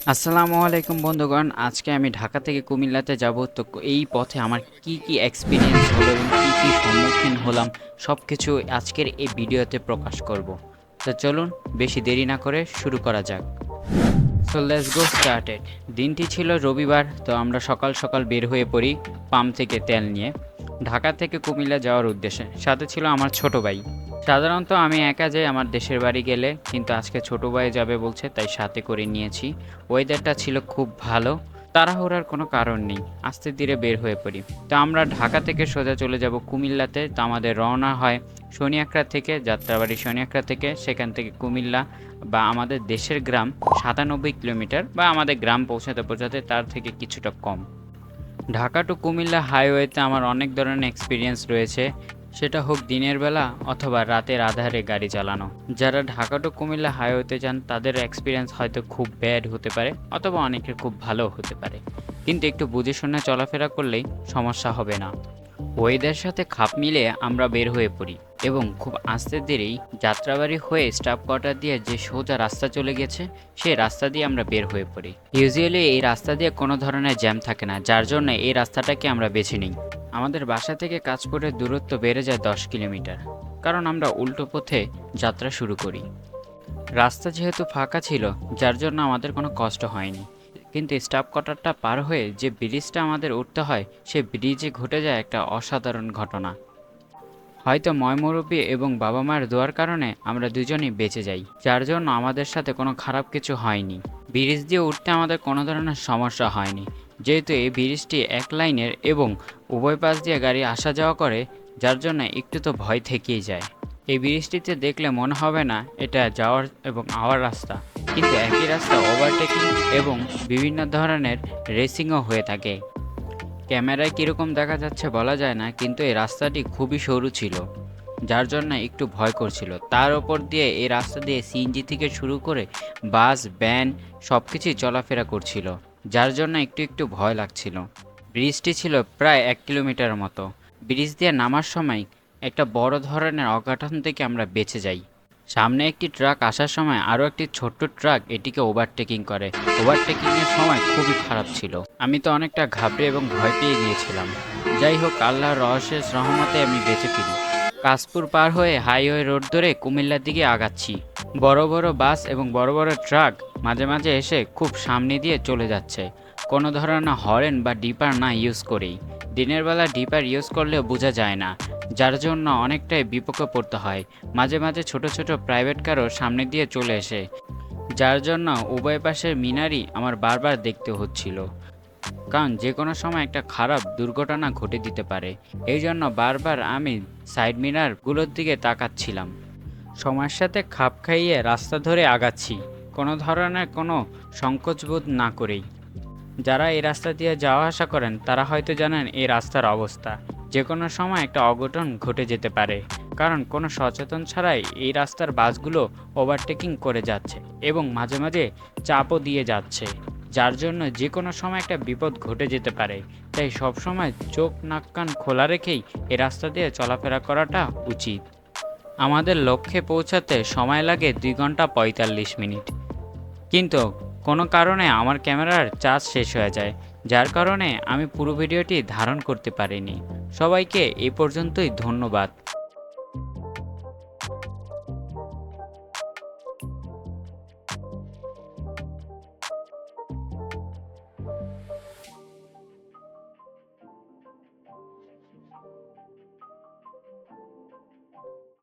আসসালামু আলাইকুম বন্ধুগণ, আজকে আমি ঢাকা থেকে কুমিল্লাতে যাব। তো এই পথে আমার কি কি এক্সপিরিয়েন্স হলো এবং কি কি সম্মুখীন হলাম সব কিছু আজকের এই ভিডিওতে প্রকাশ করব। তো চলুন বেশি দেরি না করে শুরু করা যাক। So let's go started. দিনটি ছিল রবিবার। তো আমরা সকাল সকাল বের হয়ে পড়ি পাম্প থেকে তেল নিয়ে ঢাকা থেকে কুমিল্লা যাওয়ার উদ্দেশ্যে। সাথে ছিল আমার ছোট ভাই। সাধারণত আমি একা যাই আমার দেশের বাড়ি গেলে, কিন্তু আজকে ছোট ভাই যাবে বলছে, তাই সাথে করে নিয়েছি। ওয়েদারটা ছিল খুব ভালো, তাড়াহুড়ার কোনো কারণ নেই, আস্তে ধীরে বের হয়ে পড়ি। তো আমরা ঢাকা থেকে সোজা চলে যাব কুমিল্লাতে। তো আমাদের রওনা হয় শনিয়াকড়া থেকে, যাত্রাবাড়ি শনিয়াকড়া থেকে। সেখান থেকে কুমিল্লা বা আমাদের দেশের গ্রাম 97 কিলোমিটার, বা আমাদের গ্রাম পৌঁছাতে পৌঁছাতে তার থেকে কিছুটা কম। ঢাকা টু কুমিল্লা হাইওয়েতে আমার অনেক ধরনের এক্সপিরিয়েন্স রয়েছে, সেটা হোক দিনের বেলা অথবা রাতের আধারে গাড়ি চালানো। যারা ঢাকা টু কুমিল্লা হাইওয়েতে যান তাদের এক্সপিরিয়েন্স হয়তো খুব ব্যাড হতে পারে, অথবা অনেকের খুব ভালো হতে পারে, কিন্তু একটু বুঝে শুনে চলাফেরা করলেই সমস্যা হবে না। ওয়েদার সাথে খাপ মিলিয়ে আমরা বের হয়ে পড়ি এবং খুব আস্তে ধীরেই যাত্রাবাড়ি হয়ে স্টাফ কোয়ার্টার দিয়ে যে সোজা রাস্তা চলে গেছে সেই রাস্তা দিয়ে আমরা বের হয়ে পড়ি। ইউজুয়ালি এই রাস্তা দিয়ে কোনো ধরনের জ্যাম থাকে না, যার জন্য এই রাস্তাটাকে আমরা বেছে নিই। আমাদের বাসা থেকে কাজপুরের দূরত্ব বেড়ে যায় 10 কিলোমিটার, কারণ আমরা উল্টো পথে যাত্রা শুরু করি। রাস্তা যেহেতু ফাঁকা ছিল, যার জন্য আমাদের কোনো কষ্ট হয়নি। কিন্তু স্টাফ কোয়ার্টারটা পার হয়ে যে ব্রিজটা আমাদের উঠতে হয়, সে ব্রিজে ঘটে যায় একটা অসাধারণ ঘটনা। হয়তো ময়মুরব্বী এবং বাবা মায়ের দোয়ার কারণে আমরা দুজনেই বেঁচে যাই, যার জন্য আমাদের সাথে কোনো খারাপ কিছু হয়নি। ব্রিজ দিয়ে উঠতে আমাদের কোনো ধরনের সমস্যা হয়নি, যেহেতু এই ব্রিজটি এক লাইনের এবং উভয় পাশ দিয়ে গাড়ি আসা যাওয়া করে, যার জন্য একটু তো ভয় থেকেই যায়। এই ব্রিজটিতে দেখলে মনে হবে না এটা যাওয়ার এবং আওয়ার রাস্তা, কিন্তু একই রাস্তা ওভারটেকিং এবং বিভিন্ন ধরনের রেসিংও হয়ে থাকে। ক্যামেরায় কীরকম দেখা যাচ্ছে বলা যায় না, কিন্তু এই রাস্তাটি খুবই সরু ছিল, যার জন্য একটু ভয় করছিল। তার ওপর দিয়ে এই রাস্তা দিয়ে সিএনজি থেকে শুরু করে বাস, ভ্যান সব কিছুই চলাফেরা করছিল, যার জন্য একটু একটু ভয় লাগছিল। ব্রিজটি ছিল প্রায় 1 কিলোমিটার মতো। ব্রিজ দিয়ে নামার সময় একটা বড় ধরনের অঘটন থেকে আমরা বেঁচে যাই। সামনে একটি ট্রাক আসার সময় আরও একটি ছোট্ট ট্রাক এটিকে ওভারটেকিং করে। ওভারটেকিংয়ের সময় খুবই খারাপ ছিল। আমি তো অনেকটা ঘাবড়ে এবং ভয় পেয়ে গিয়েছিলাম। যাই হোক, আল্লাহর রহস্যের রহমতে আমি বেঁচে ফিরি। কাশপুর পার হয়ে হাইওয়ে রোড ধরে কুমিল্লার দিকে আগাচ্ছি। বড় বড় বাস এবং বড় বড় ট্রাক মাঝে মাঝে এসে খুব সামনে দিয়ে চলে যাচ্ছে, কোনো ধরনের হরেন বা ডিপার না ইউজ করেই। দিনের বেলা ডিপার ইউজ করলেও বোঝা যায় না, যার জন্য অনেকটাই বিপক্ষে পড়তে হয়। মাঝে মাঝে ছোট ছোট প্রাইভেট কারও সামনে দিয়ে চলে এসে, যার জন্য উভয় পাশের মিনারই আমার বারবার দেখতে হচ্ছিল, কারণ যে কোনো সময় একটা খারাপ দুর্ঘটনা ঘটে দিতে পারে। এই জন্য বারবার আমি সাইড মিনারগুলোর দিকে তাকাচ্ছিলাম। সময়ের সাথে খাপ খাইয়ে রাস্তা ধরে আগাচ্ছি, কোনো ধরনের কোনো সংকোচবোধ না করেই। যারা এই রাস্তা দিয়ে যাওয়া আসা করেন তারা হয়তো জানেন এই রাস্তার অবস্থা। যে কোনো সময় একটা অঘটন ঘটে যেতে পারে, কারণ কোনো সচেতন ছাড়াই এই রাস্তার বাসগুলো ওভারটেকিং করে যাচ্ছে এবং মাঝে মাঝে চাপও দিয়ে যাচ্ছে, যার জন্য যে কোনো সময় একটা বিপদ ঘটে যেতে পারে। তাই সবসময় চোখ নাক কান খোলা রেখেই এই রাস্তা দিয়ে চলাফেরা করাটা উচিত। আমাদের লক্ষ্যে পৌঁছাতে সময় লাগে 2 ঘন্টা 45 মিনিট, কিন্তু কোনো কারণে আমার ক্যামেরার চার্জ শেষ হয়ে যায়, যার কারণে আমি পুরো ভিডিওটি ধারণ করতে পারিনি। সবাইকে এই পর্যন্তই ধন্যবাদ।